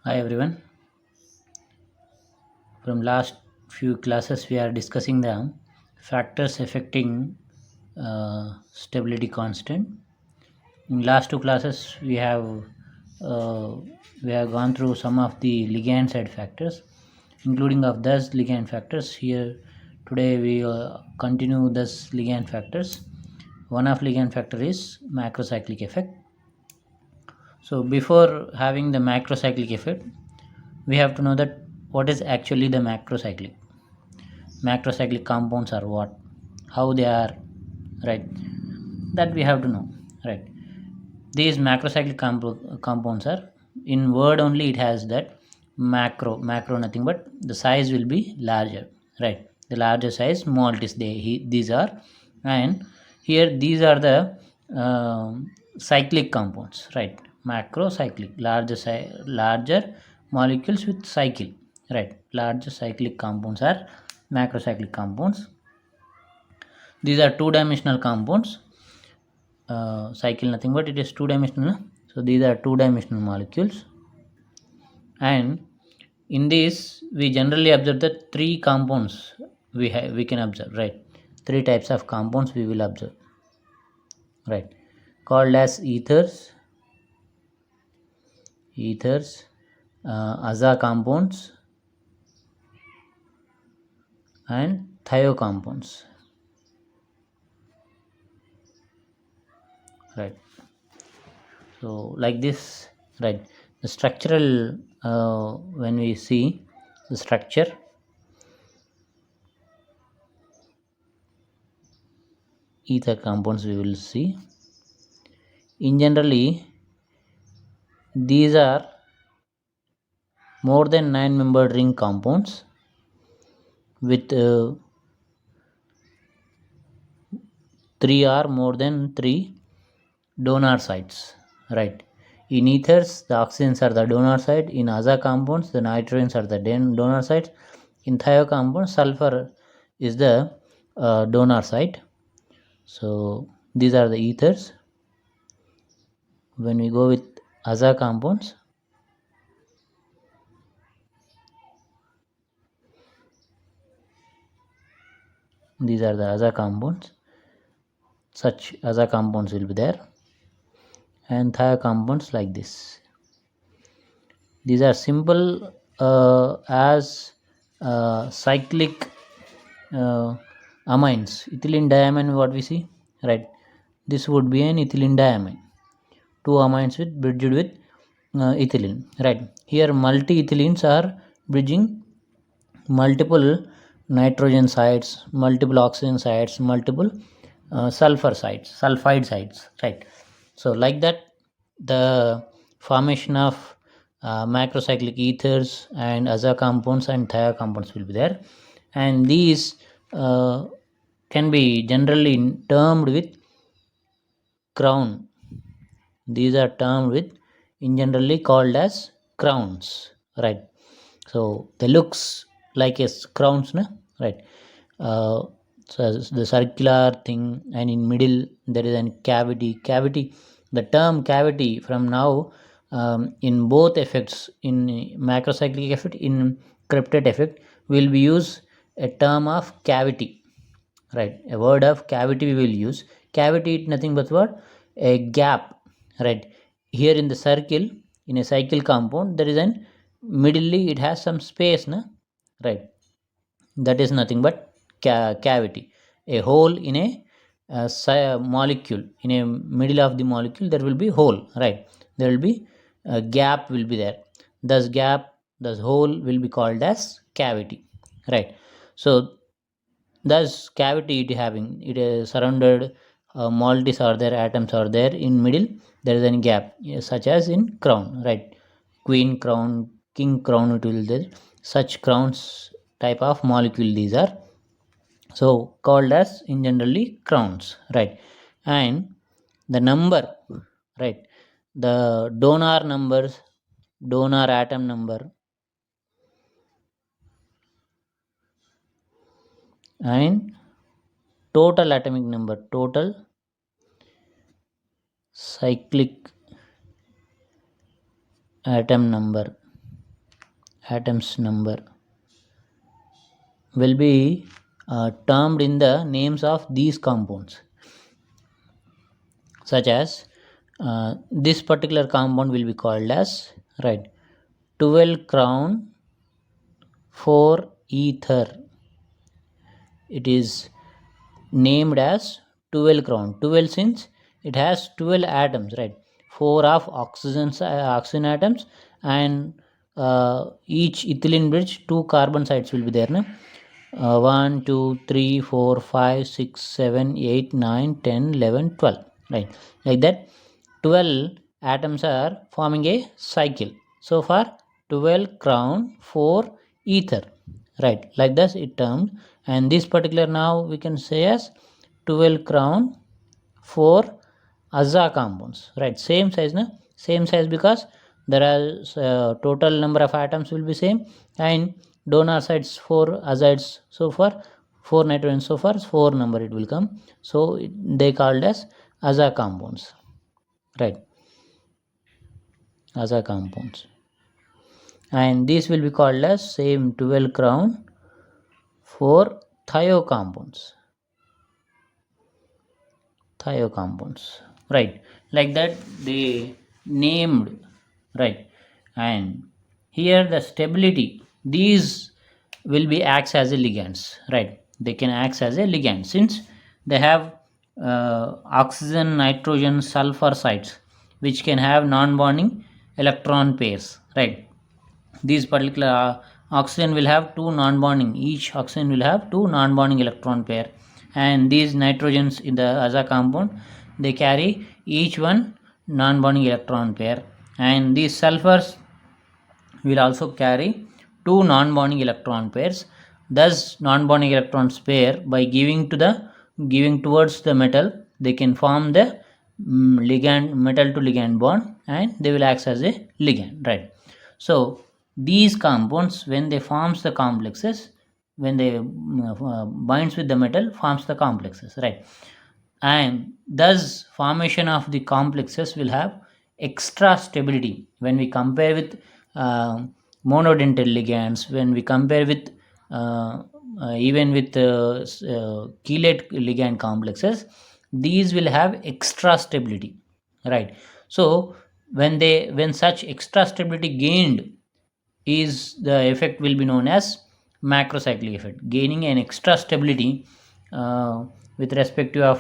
Hi everyone. From last few classes, we are discussing the factors affecting stability constant. In last two classes, uh, we have gone through some of the ligand side factors, including of those ligand factors. Here today we continue those ligand factors. One of ligand factor is macrocyclic effect. So before having the macrocyclic effect, we have to know that what is actually the macrocyclic compounds are what, how they are, right? That we have to know, right? These macrocyclic compounds are, in word only it has that macro nothing but the size will be larger, right? The larger size molecules these are. And here these are the cyclic compounds, right? Macrocyclic, larger molecules with cycle, right? Larger cyclic compounds are macrocyclic compounds. These are two-dimensional compounds. Cycle nothing but it is two-dimensional. So these are two-dimensional molecules, and in this we generally observe the three compounds we can observe, right? Three types of compounds we will observe, right? Called as ethers, aza compounds, and thio compounds, right? So like this, right? The structural, when we see the structure, ether compounds we will see. In generally, these are more than 9-membered ring compounds with 3 or more than 3 donor sites, right? In ethers, the oxygens are the donor site. In aza compounds, the nitrogens are the donor sites. In thio compounds, sulfur is the donor site. So these are the ethers. When we go with aza compounds, these are the aza compounds. Such aza compounds will be there, and thio compounds like this. These are simple as cyclic amines. Ethylene diamine, what we see, right? This would be an ethylene diamine, two amines with bridged with ethylene, right? Here multi-ethylenes are bridging multiple nitrogen sites, multiple oxygen sites, multiple sulfur sites, sulfide sites, right? So like that, the formation of macrocyclic ethers and aza compounds and thio compounds will be there. And these uh, can be generally termed with crown. These are termed with, in generally called as crowns, right? So they looks like a crowns, na? Right? uh, so the circular thing, and in middle there is a cavity. The term cavity from now, in both effects, in macrocyclic effect, in cryptate effect, will be use a term of cavity, right? A word of cavity we will use. Cavity is nothing but what? A gap, right? Here in the circle, in a cycle compound, there is an middle, it has some space, na? Right? That is nothing but cavity. A hole in a molecule, in a middle of the molecule there will be hole, right? There will be a gap will be there. Thus gap, thus hole will be called as cavity, right? So thus cavity, it having, it is surrounded, molecules are there, atoms are there. In middle there is a gap, such as in crown, right? Queen crown, king crown, it will there. Such crowns type of molecule these are, so called as in generally crowns, right? And the number, right? The donor numbers, donor atom number, and total atomic number, total cyclic atom number, atoms number will be termed in the names of these compounds, such as this particular compound will be called as, right, 12 crown 4 ether. It is named as 12 crown. 12 since it has 12 atoms, right? 4 of oxygen atoms, and each ethylene bridge 2 carbon sides will be there, no? 1 2 3 4 5 6 7 8 9 10 11 12, right? Like that 12 atoms are forming a cycle. So far 12 crown 4 ether, right? Like this it termed. And this particular now we can say as 12 crown 4 aza compounds, right? Same size, na? Same size because there are total number of atoms will be same, and donor sides 4 azides, so far 4 nitrogen, so far 4 number it will come, so they called as aza compounds, right? Aza compounds. And these will be called as same 12 crown 4 thio compounds, right? Like that they named, right? And here the stability, these will be acts as a ligands, right? They can act as a ligand since they have oxygen, nitrogen, sulfur sites which can have non-bonding electron pairs, right? These particular oxygen will have two non-bonding, each oxygen will have two non-bonding electron pair, and these nitrogens in the aza compound, they carry each one non-bonding electron pair, and these sulfurs will also carry two non-bonding electron pairs. Thus non-bonding electrons pair by giving towards the metal, they can form the ligand, metal to ligand bond, and they will act as a ligand, right? So these compounds, when they forms the complexes, when they binds with the metal, forms the complexes, right? And thus formation of the complexes will have extra stability when we compare with monodental ligands, when we compare with even with chelate ligand complexes, these will have extra stability, right? So when such extra stability gained, is the effect will be known as macrocyclic effect, gaining an extra stability with respect to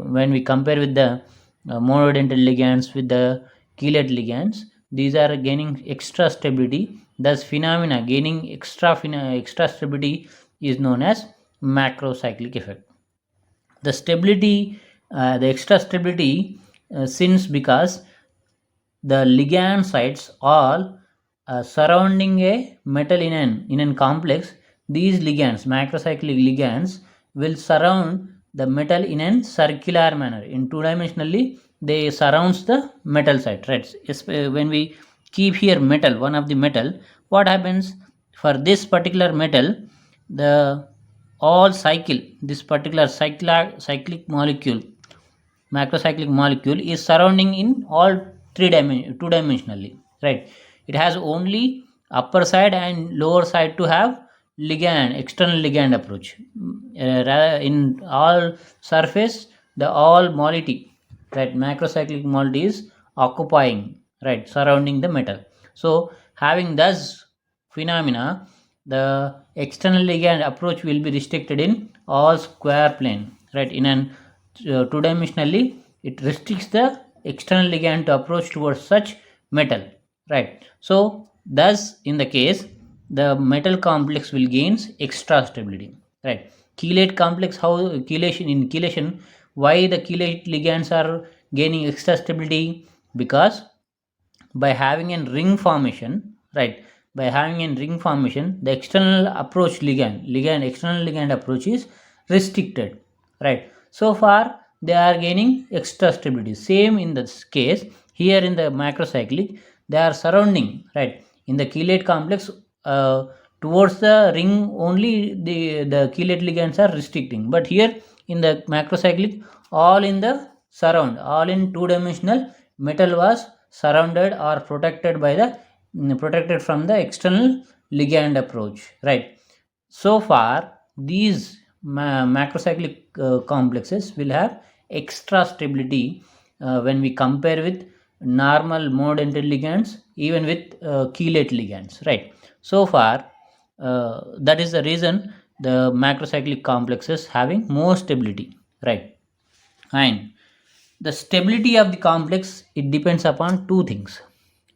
when we compare with the monodental ligands with the chelate ligands, these are gaining extra stability. Thus phenomena gaining extra stability is known as macrocyclic effect. The stability, the extra stability, since because the ligand sites all surrounding a metal in an complex, these ligands, macrocyclic ligands, will surround the metal in a circular manner. In two dimensionally, they surrounds the metal site, right? When we keep here metal, one of the metal, what happens for this particular metal, the all cycle, this particular cyclic molecule, macrocyclic molecule, is surrounding in all two dimensionally, right? It has only upper side and lower side to have ligand, external ligand approach. In all surface, the all moiety, right, macrocyclic moiety is occupying, right, surrounding the metal. So having thus phenomena, the external ligand approach will be restricted in all square plane, right? In an two dimensionally, it restricts the external ligand to approach towards such metal, right? So thus in the case, the metal complex will gains extra stability, right? Chelate complex, how chelation, why the chelate ligands are gaining extra stability? Because by having a ring formation, right, by having a ring formation, the external approach external ligand approach is restricted, right? So far they are gaining extra stability. Same in this case here in the macrocyclic, they are surrounding, right, in the chelate complex, towards the ring only the chelate ligands are restricting, but here in the macrocyclic, all in the surround, all in two dimensional metal was surrounded or protected by the protected from the external ligand approach, right? So far, these macrocyclic complexes will have extra stability when we compare with normal mode-entered ligands, even with chelate ligands, right? So far, that is the reason the macrocyclic complexes having more stability, right? And the stability of the complex, it depends upon two things,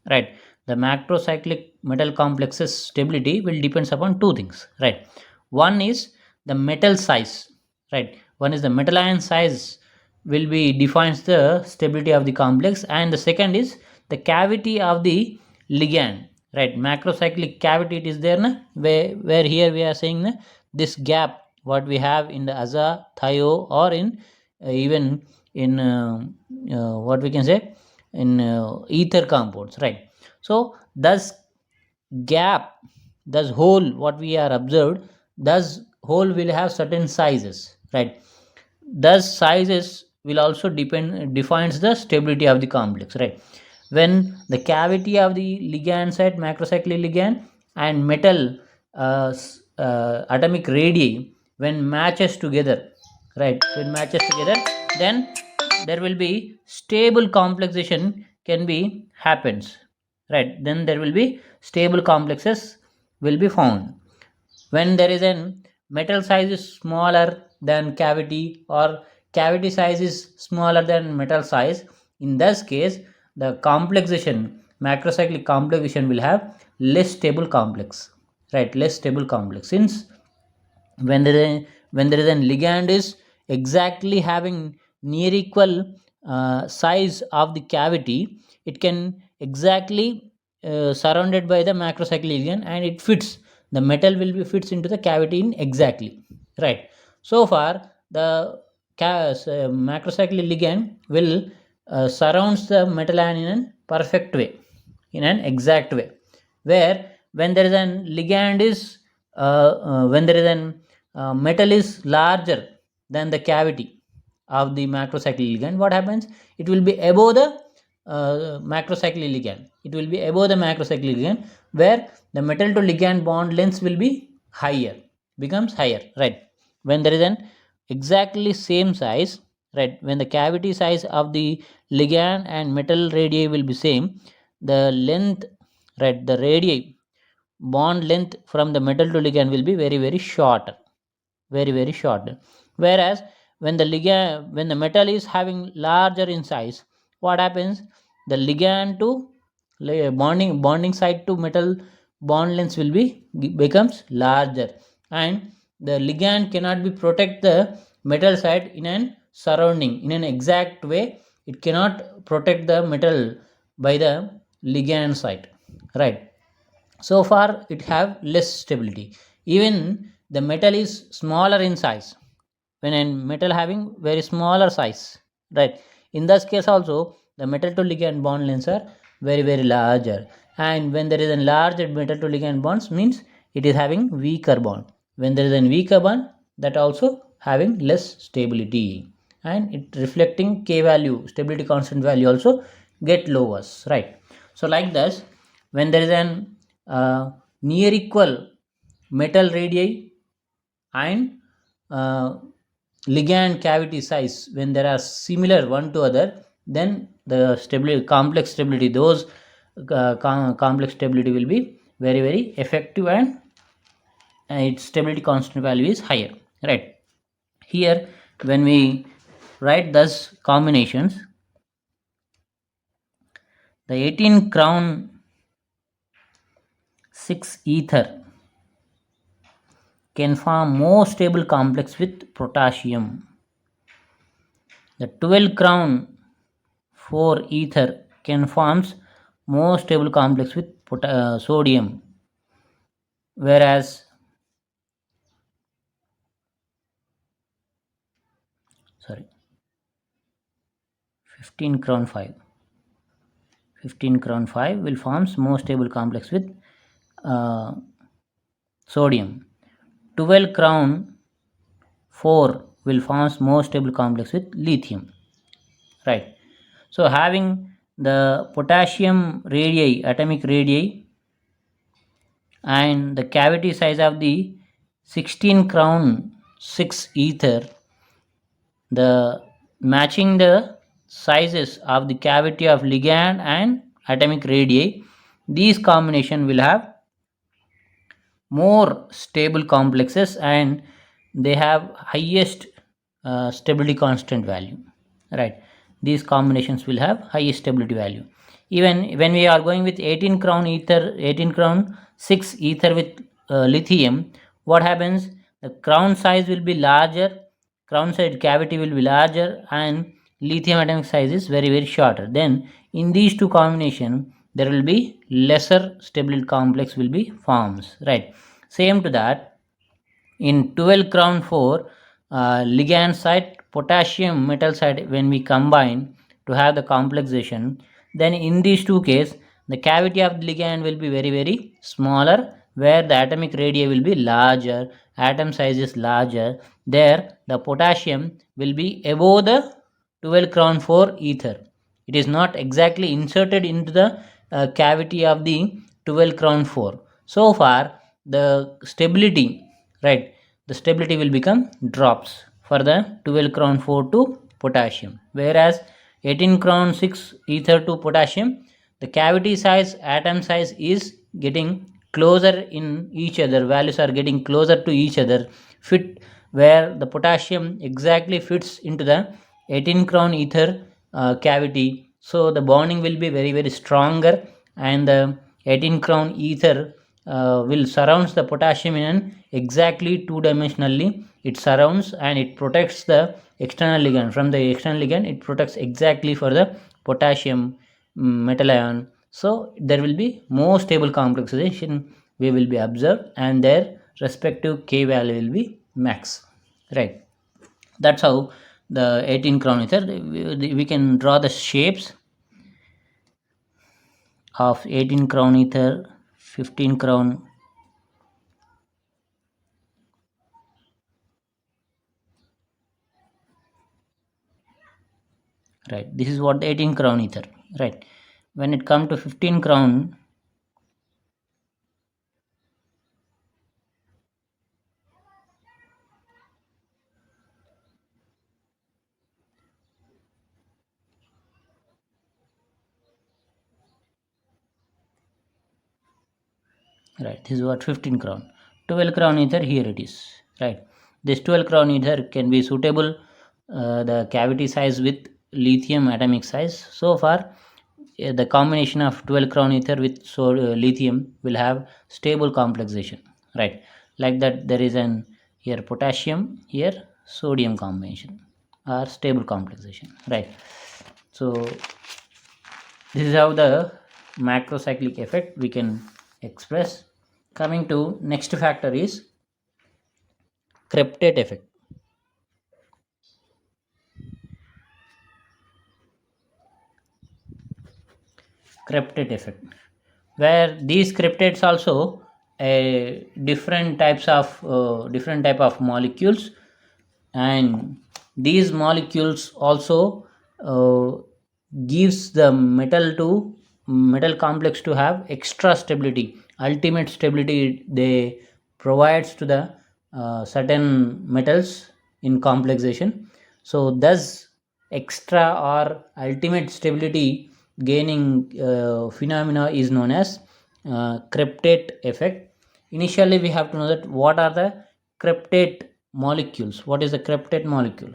right? The macrocyclic metal complexes stability will depends upon two things, right? One is the metal size, right? One is the metal ion size will be defines the stability of the complex, and the second is the cavity of the ligand, right? Macrocyclic cavity it is there na, where here we are saying na, this gap what we have in the aza thio or in even in what we can say in ether compounds, right? So thus gap, thus hole what we are observed, thus hole will have certain sizes, right? Thus sizes will also defines the stability of the complex, right? When the cavity of the ligand site macrocyclic ligand and metal atomic radii when matches together, right? When matches together, then there will be stable complexation can be happens, right? Then there will be stable complexes will be found when there is an metal size is smaller than cavity or cavity size is smaller than metal size. In this case, the complexation, macrocyclic complexation will have less stable complex, right? Less stable complex, since when there is a ligand is exactly having near equal size of the cavity, it can exactly surrounded by the macrocyclic ligand, and it fits, the metal will be fits into the cavity in exactly, right? So far the macrocyclic ligand will surrounds the metal ion in a perfect way, in an exact way, where when there is an ligand is when there is an metal is larger than the cavity of the macrocyclic ligand, what happens, it will be above the macrocyclic ligand, it will be above the macrocyclic ligand, where the metal to ligand bond length will be higher, becomes higher, right? When there is an exactly same size, right? When the cavity size of the ligand and metal radii will be same, the length, right, the radii bond length from the metal to ligand will be very very short, very short. Whereas when the ligand, when the metal is having larger in size, what happens, the ligand to bonding side to metal bond length will be becomes larger, and the ligand cannot be protect the metal side in an surrounding in an exact way, it cannot protect the metal by the ligand side, right? So far it have less stability. Even the metal is smaller in size, when a metal having very smaller size, right? In this case also the metal to ligand bond lengths are very larger, and when there is a larger metal to ligand bonds means it is having weaker bond. When there is a weaker bond, that also having less stability, and it reflecting k value, stability constant value also get lowers, right? So like this, when there is an near equal metal radii and ligand cavity size, when there are similar one to other, then the stability, complex stability, those complex stability will be very effective, and its stability constant value is higher, right? Here when we write those combinations, the 18 crown 6 ether can form more stable complex with potassium. The 12 crown 4 ether can forms more stable complex with sodium, whereas 15 crown 5 will forms more stable complex with uh, sodium. 12 crown 4 will forms more stable complex with lithium, right? So having the potassium radii, atomic radii and the cavity size of the 16 crown 6 ether, the matching the sizes of the cavity of ligand and atomic radii, these combination will have more stable complexes and they have highest stability constant value, right? These combinations will have highest stability value. Even when we are going with 18 crown ether, 18 crown 6 ether with lithium, what happens? The crown size will be larger, crown side cavity will be larger, and lithium atomic size is very very shorter. Then in these two combination there will be lesser stability complex will be forms, right? Same to that, in 12 crown 4 ligand side potassium metal side, when we combine to have the complexation, then in these two cases the cavity of the ligand will be very very smaller, where the atomic radii will be larger, atom size is larger. There the potassium will be above the 12 crown 4 ether. It is not exactly inserted into the cavity of the 12 crown 4. So far the stability, right, the stability will become drops for the 12 crown 4 to potassium, whereas 18 crown 6 ether to potassium, the cavity size, atom size is getting closer in each other, values are getting closer to each other, fit, where the potassium exactly fits into the 18 crown ether cavity. So the bonding will be very very stronger, and the 18 crown ether will surrounds the potassium in an exactly two dimensionally. It surrounds and it protects the external ligand. From the external ligand it protects exactly for the potassium metal ion. So there will be more stable complexation we will be observed, and their respective k value will be max, right? That's how the 18 crown ether, we can draw the shapes of 18 crown ether, 15 crown, right? This is what 18 crown ether, right? When it come to 15 crown, right, this is what 15 crown. 12 crown ether, here it is, right? This 12 crown ether can be suitable the cavity size with lithium atomic size. So far the combination of 12 crown ether with lithium will have stable complexation, right? Like that, there is an here potassium, here sodium combination or stable complexation, right? So this is how the macrocyclic effect we can express. Coming to next factor is Kreptate effect. Kreptate effect, where these Kreptates also different types of different type of molecules, and these molecules also uh, gives the metal complex to have extra stability, ultimate stability they provides to the certain metals in complexation. So thus extra or ultimate stability gaining phenomena is known as Kreptate effect. Initially we have to know that what are the Kreptate molecules. What is the Kreptate molecule?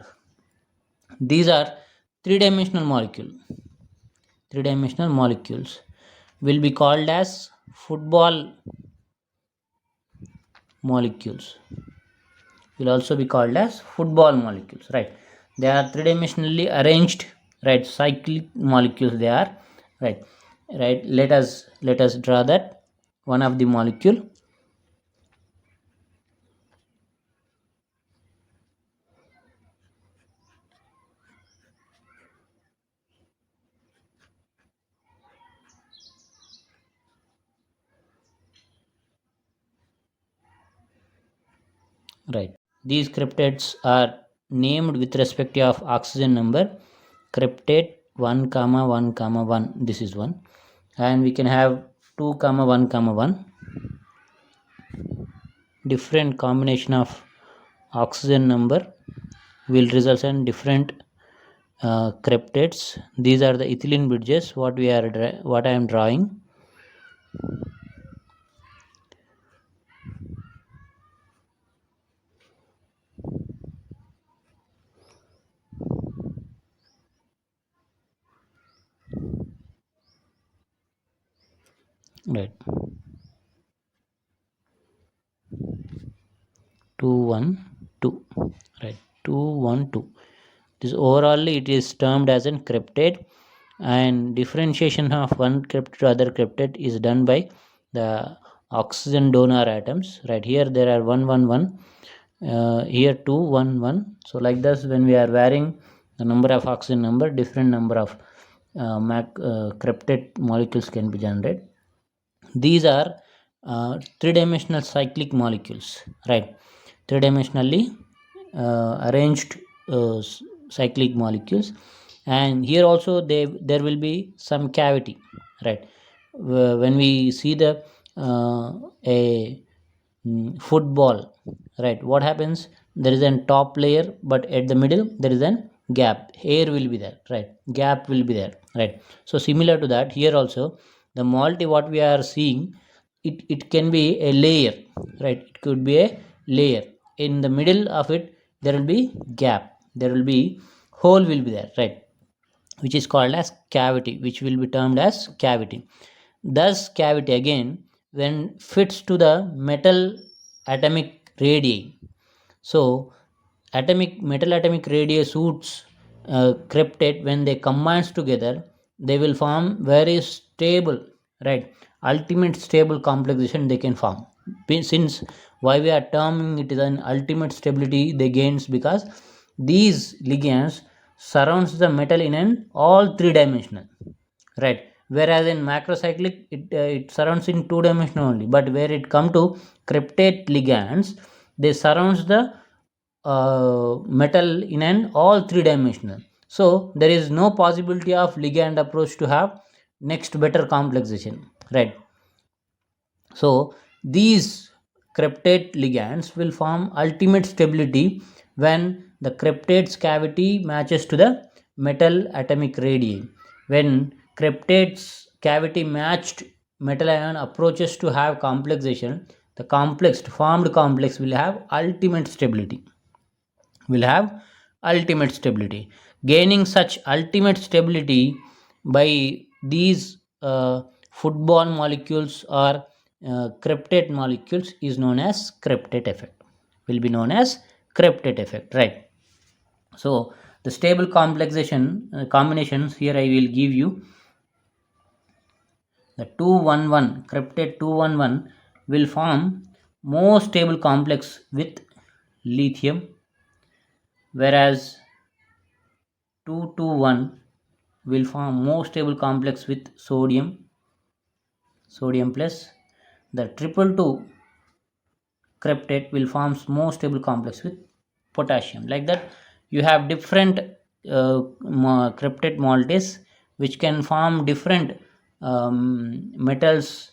These are three-dimensional molecules will be called as football molecules, will also be called as football molecules, right? They are three-dimensionally arranged, right? Cyclic molecules they are, right? Right, let us draw that one of the molecule, right? These Kreptates are named with respect of oxygen number. Kreptate 1 comma 1 comma 1, this is one, and we can have 2 comma 1 comma 1, different combination of oxygen number will result in different cryptates. These are the ethylene bridges what I am drawing. Right, 212. Right, 212. This overall it is termed as an cryptid, and differentiation of one cryptid to other cryptid is done by the oxygen donor atoms. Right, here there are 111, here 211. So like this, when we are varying the number of oxygen number, different number of cryptid molecules can be generated. These are three-dimensional cyclic molecules, right? Three-dimensionally arranged cyclic molecules, and here also there will be some cavity, right? When we see the a football, right, what happens? There is a top layer, but at the middle there is a gap. Air will be there, right? Gap will be there, right? So similar to that, here also the moiety what we are seeing, it can be a layer, right? It could be a layer. In the middle of it there will be gap, there will be hole will be there, right? Which is called as cavity, which will be termed as cavity. Thus cavity again, when fits to the metal atomic radii, so metal atomic radii suits cryptid, when they combines together they will form very stable, right? Ultimate stable complexation they can form. Since why we are terming it is an ultimate stability they gains, because these ligands surrounds the metal in an all three dimensional, right? Whereas in macrocyclic it surrounds in two dimensional only, but where it come to cryptid ligands, they surrounds the metal in an all three dimensional. So there is no possibility of ligand approach to have next better complexation, right? So these cryptid ligands will form ultimate stability when the cryptid's cavity matches to the metal atomic radii. When cryptid's cavity matched metal ion approaches to have complexation, the formed complex will have ultimate stability, gaining such ultimate stability by these football molecules or cryptid molecules is known as cryptid effect, right? So the stable complexation combinations, here I will give you the 211 cryptid 211 will form more stable complex with lithium, whereas 221 will form more stable complex with sodium plus. The 222 cryptid will form more stable complex with potassium. Like that you have different cryptid moieties which can form different metals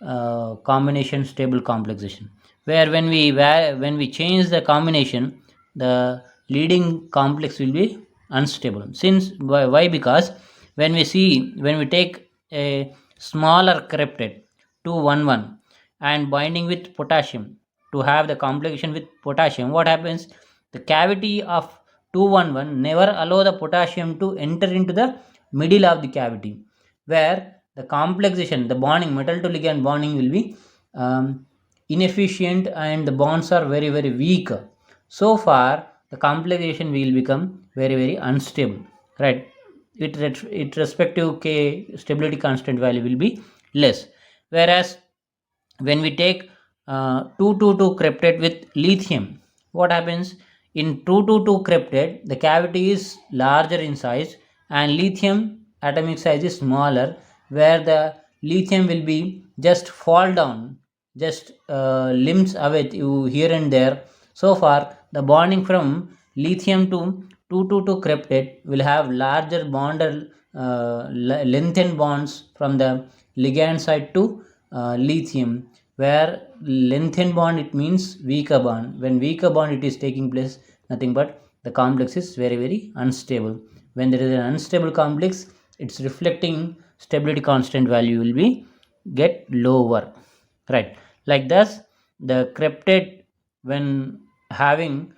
combination stable complexation, where when we change the combination, the leading complex will be unstable. Since why? Because when we take a smaller cryptid 211 and binding with potassium to have the complexation with potassium, what happens? The cavity of 211 never allow the potassium to enter into the middle of the cavity, where the complexation, the bonding, metal to ligand bonding will be inefficient and the bonds are very very weak. So far the complexation will become very very unstable, right? It respective k stability constant value will be less. Whereas when we take 222 cryptid with lithium, what happens? In 222 cryptid the cavity is larger in size and lithium atomic size is smaller, where the lithium will be just fall down, just limbs away you here and there. So far the bonding from lithium to 222 cryptid will have larger bonded lengthened bonds from the ligand side to lithium, where lengthened bond it means weaker bond. When weaker bond it is taking place, nothing but the complex is very very unstable. When there is an unstable complex, its reflecting stability constant value will be get lower, right? Like this, the cryptate when having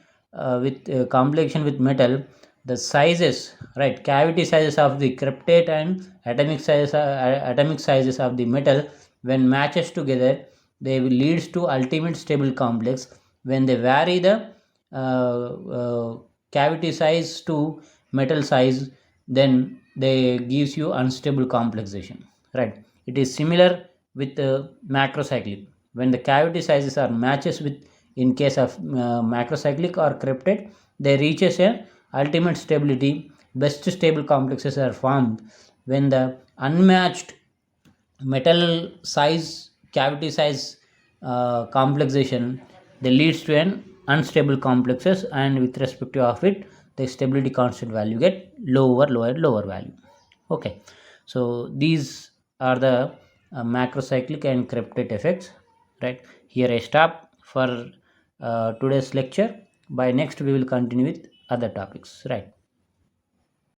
with completion with metal, the sizes, right, cavity sizes of the cryptate and atomic sizes of the metal, when matches together, they will leads to ultimate stable complex. When they vary the cavity size to metal size, then they gives you unstable complexation, right? It is similar with macrocyclic. When the cavity sizes are matches with, in case of macrocyclic or cryptate, they reaches a ultimate stability. Best stable complexes are formed when the unmatched metal size cavity size complexation, they leads to an unstable complexes, and with respect to of it, the stability constant value get lower value. Okay, so these are the macrocyclic and cryptate effects, right? Here I stop for today's lecture. By next we will continue with other topics, right?